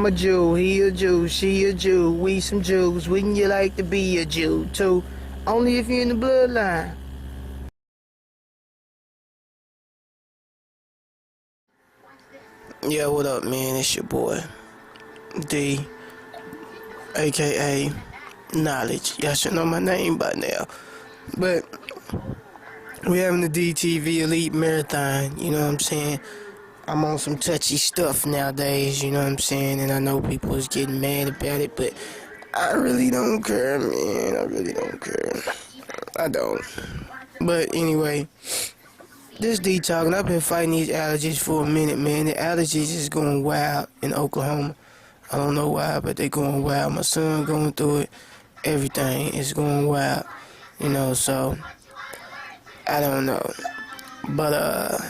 a Jew, he a Jew, she a Jew, we some Jews. Wouldn't you like to be a Jew too? Only if you're in the bloodline. Yeah, what up, man? It's your boy, D, aka Knowledge. Y'all should know my name by now. But we having the DTV Elite Marathon, you know what I'm saying? I'm on some touchy stuff nowadays, you know what I'm saying? And I know people is getting mad about it, but I really don't care, man. I really don't care. I don't. But anyway, this Dee-Talk, and I've been fighting these allergies for a minute, man. The allergies is going wild in Oklahoma. I don't know why, but they going wild. My son going through it. Everything is going wild, you know, so I don't know. But,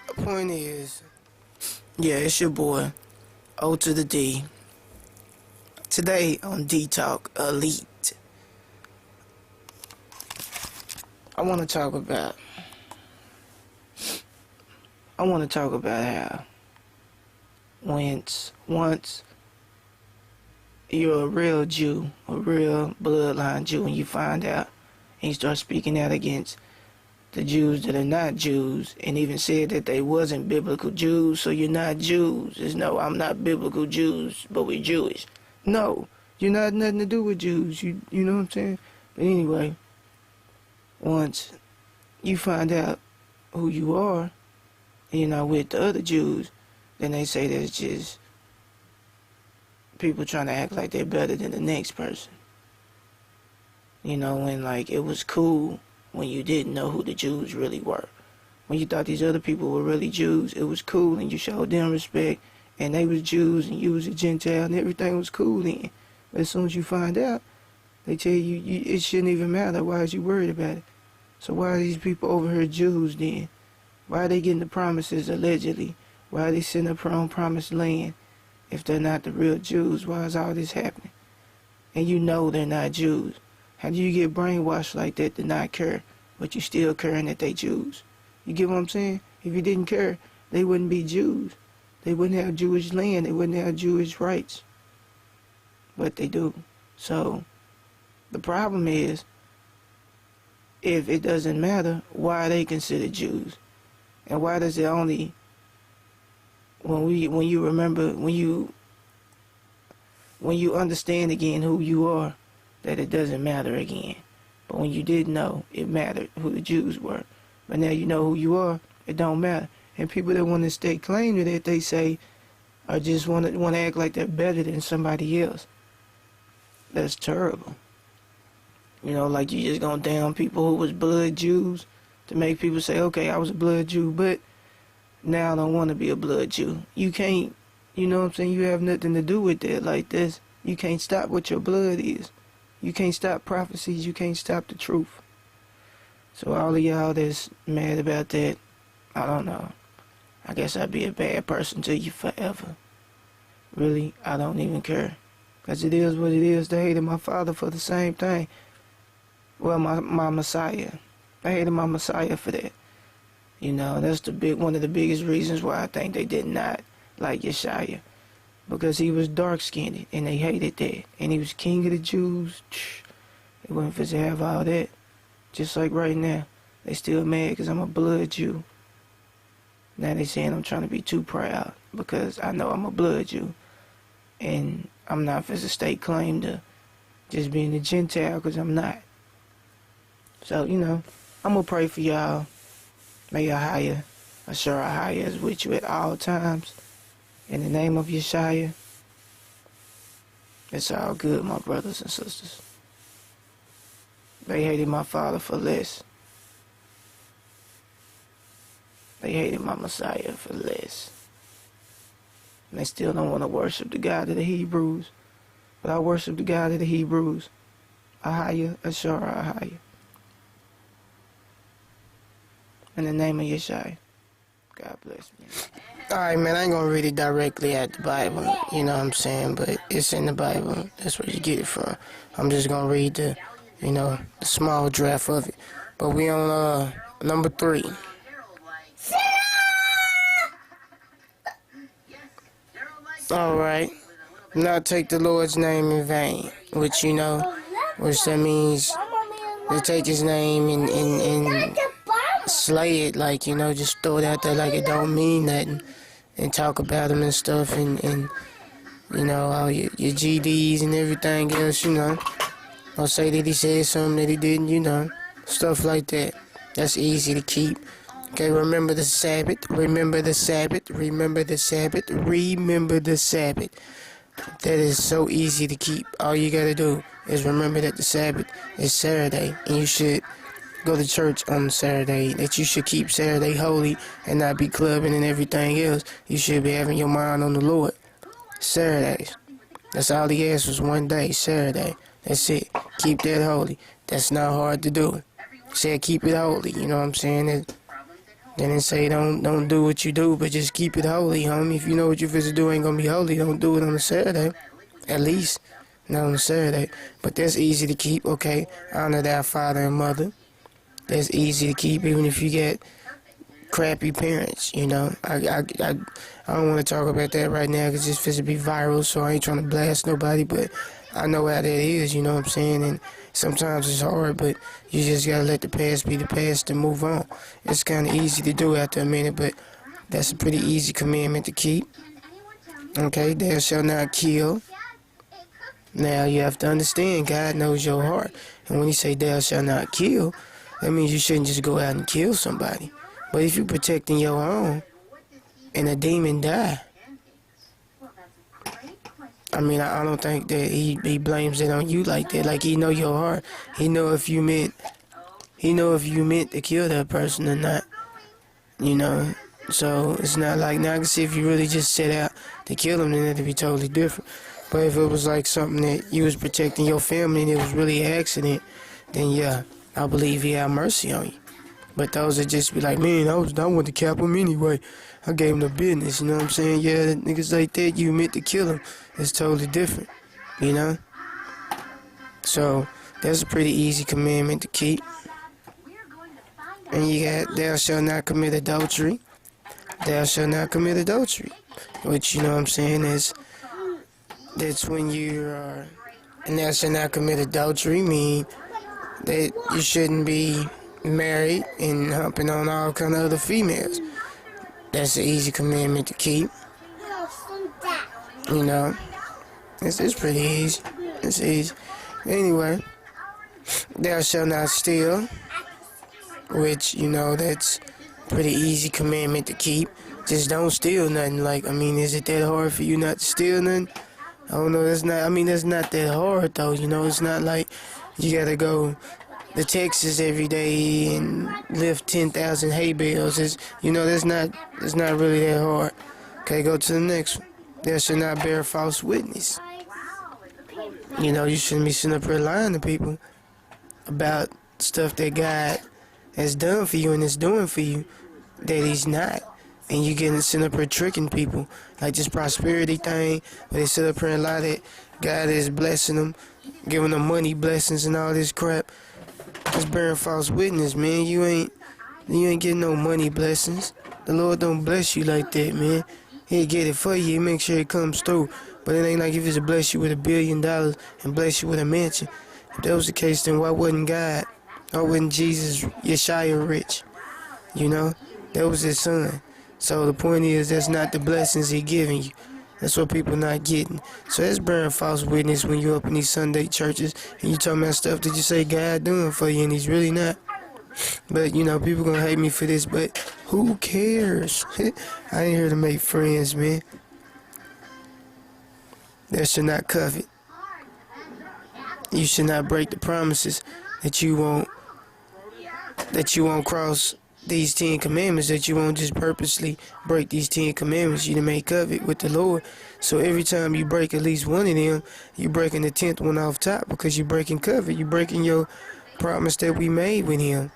the point is, yeah, it's your boy, O to the D. Today on Dee-Talk Elite, I want to talk about how once you're a real Jew, a real bloodline Jew, and you find out and you start speaking out against the Jews that are not Jews, and even said that they wasn't biblical Jews, so you're not Jews. It's no, I'm not biblical Jews, but we're Jewish. No, you're not nothing to do with Jews. You know what I'm saying? But anyway, once you find out who you are, and you're not with the other Jews, then they say that it's just people trying to act like they're better than the next person. You know, when like it was cool when you didn't know who the Jews really were. When you thought these other people were really Jews, it was cool and you showed them respect, and they was Jews and you was a Gentile and everything was cool then. But as soon as you find out, they tell you it shouldn't even matter. Why is you worried about it? So why are these people over here Jews then? Why are they getting the promises allegedly? Why are they sitting up on promised land if they're not the real Jews? Why is all this happening? And you know they're not Jews. How do you get brainwashed like that to not care, but you still caring that they Jews? You get what I'm saying? If you didn't care, they wouldn't be Jews. They wouldn't have Jewish land. They wouldn't have Jewish rights. But they do. So the problem is, if it doesn't matter, why are they considered Jews? And why does it only, when you understand again who you are, that it doesn't matter again. But when you didn't know, it mattered who the Jews were. But now you know who you are, it don't matter. And people that want to stay claim to that, they say, or just want to act like they're better than somebody else. That's terrible. You know, like you just gonna down people who was blood Jews to make people say, okay, I was a blood Jew, but now I don't want to be a blood Jew. You can't, you know what I'm saying? You have nothing to do with that like this. You can't stop what your blood is. You can't stop prophecies. You can't stop the truth. So all of y'all that's mad about that, I don't know. I guess I'd be a bad person to you forever. Really, I don't even care. Because it is what it is. They hated my father for the same thing. Well, my Messiah. I hated my Messiah for that. You know, that's one of the biggest reasons why I think they did not like Yeshua. Because he was dark-skinned, and they hated that. And he was king of the Jews. They wasn't supposed to have all that. Just like right now. They still mad because I'm a blood Jew. Now they saying I'm trying to be too proud because I know I'm a blood Jew. And I'm not supposed to stake claim to just being a Gentile because I'm not. So, you know, I'm going to pray for y'all. May Yahweh, Asher Yahweh is with you at all times. In the name of Yeshua, it's all good, my brothers and sisters. They hated my father for less. They hated my Messiah for less. And they still don't want to worship the God of the Hebrews. But I worship the God of the Hebrews. Ahaya, Asher Ahaya. In the name of Yeshua. God bless me. Alright, man, I ain't gonna read it directly at the Bible, you know what I'm saying, but it's in the Bible. That's where you get it from. I'm just gonna read the small draft of it. But we on number 3. Alright. Not take the Lord's name in vain. Which which that means to take his name and slay it, like, just throw it out there like it don't mean nothing. And talk about him and stuff and all your GDs and everything else, Or say that he said something that he didn't, stuff like that. That's easy to keep. Okay, remember the Sabbath, remember the Sabbath, remember the Sabbath, remember the Sabbath. That is so easy to keep. All you gotta do is remember that the Sabbath is Saturday, and you should go to church on Saturday, that you should keep Saturday holy and not be clubbing and everything else. You should be having your mind on the Lord. Saturdays. That's all he asked was one day, Saturday. That's it. Keep that holy. That's not hard to do. He said keep it holy, you know what I'm saying? They didn't say don't do what you do, but just keep it holy, homie. If you know what you're supposed to do ain't gonna be holy, don't do it on a Saturday. At least, not on a Saturday. But that's easy to keep, okay? Honor thy father and mother. That's easy to keep, even if you get crappy parents, I don't want to talk about that right now because it's supposed to be viral, so I ain't trying to blast nobody, but I know how that is, you know what I'm saying? And sometimes it's hard, but you just gotta let the past be the past and move on. It's kind of easy to do after a minute, but that's a pretty easy commandment to keep. Okay, thou shalt not kill. Now you have to understand, God knows your heart, and when he say thou shalt not kill, that means you shouldn't just go out and kill somebody. But if you're protecting your own and a demon die, I don't think that he blames it on you like that. Like, he know your heart. He know if you meant to kill that person or not. So it's not like, now I can see if you really just set out to kill him, then it'd be totally different. But if it was like something that you was protecting your family and it was really an accident, then yeah, I believe he had mercy on you. But those that just be like, man, I want to cap him anyway. I gave him the business, you know what I'm saying? Yeah, niggas like that, you meant to kill him. It's totally different, So, that's a pretty easy commandment to keep. And you got, thou shalt not commit adultery. Thou shalt not commit adultery. Which, you know what I'm saying, that's when you are, and thou shalt not commit adultery mean that you shouldn't be married and humping on all kind of other females. That's an easy commandment to keep. It's pretty easy. It's easy. Anyway, thou shalt not steal, which, that's pretty easy commandment to keep. Just don't steal nothing. Like, is it that hard for you not to steal nothing? I don't know, that's not that hard though, it's not like you gotta go to Texas every day and lift 10,000 hay bales. That's not really that hard. Okay, go to the next one. Thou shalt not bear false witness. You shouldn't be sitting up here lying to people about stuff that God has done for you and is doing for you that he's not. And you getting sitting up here tricking people like this prosperity thing, where they sit up here and lie that God is blessing them, giving them money blessings and all this crap. It's bearing false witness, man. You ain't getting no money blessings. The Lord don't bless you like that, man. He'll get it for you. He'll make sure it comes through. But it ain't like if he's to bless you with $1 billion and bless you with a mansion. If that was the case, then why wasn't God? Why wasn't Jesus Yeshua rich? That was his son. So the point is, that's not the blessings he giving you. That's what people not getting. So that's bearing false witness when you up in these Sunday churches and you talking about stuff that you say God doing for you and he's really not. But, people gonna hate me for this, but who cares? I ain't here to make friends, man. That should not covet. You should not break the promises that you won't cross these 10 commandments, that you won't just purposely break these 10 commandments. You to make covenant with the Lord. So every time you break at least one of them, you breaking the 10th one off top because you're breaking covenant. You're breaking your promise that we made with him.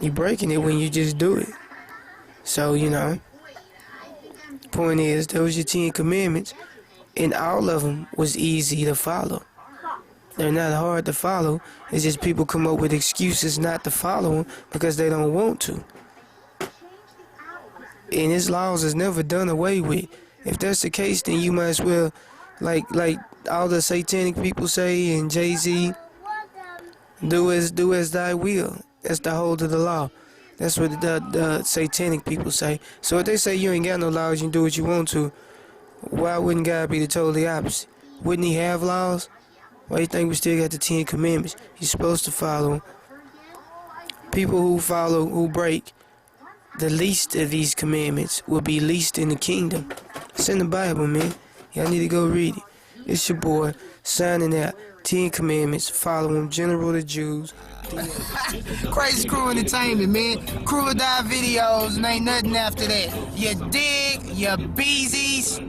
You're breaking it when you just do it. So, point is, those are your 10 commandments, and all of them was easy to follow. They're not hard to follow. It's just people come up with excuses not to follow them because they don't want to. And his laws is never done away with. If that's the case, then you might as well, like all the satanic people say and Jay-Z, do as thy will. That's the whole of the law. That's what the satanic people say. So if they say you ain't got no laws, you can do what you want to, why wouldn't God be the totally opposite? Wouldn't he have laws? Why do you think we still got the 10 commandments? You're supposed to follow them. People who break the least of these commandments will be least in the kingdom. It's in the Bible, man. Y'all need to go read it. It's your boy, signing out. 10 commandments, follow them, general the Jews. Crazy Crew Entertainment, man. Crew or Die videos, and ain't nothing after that. You dig? You beezies?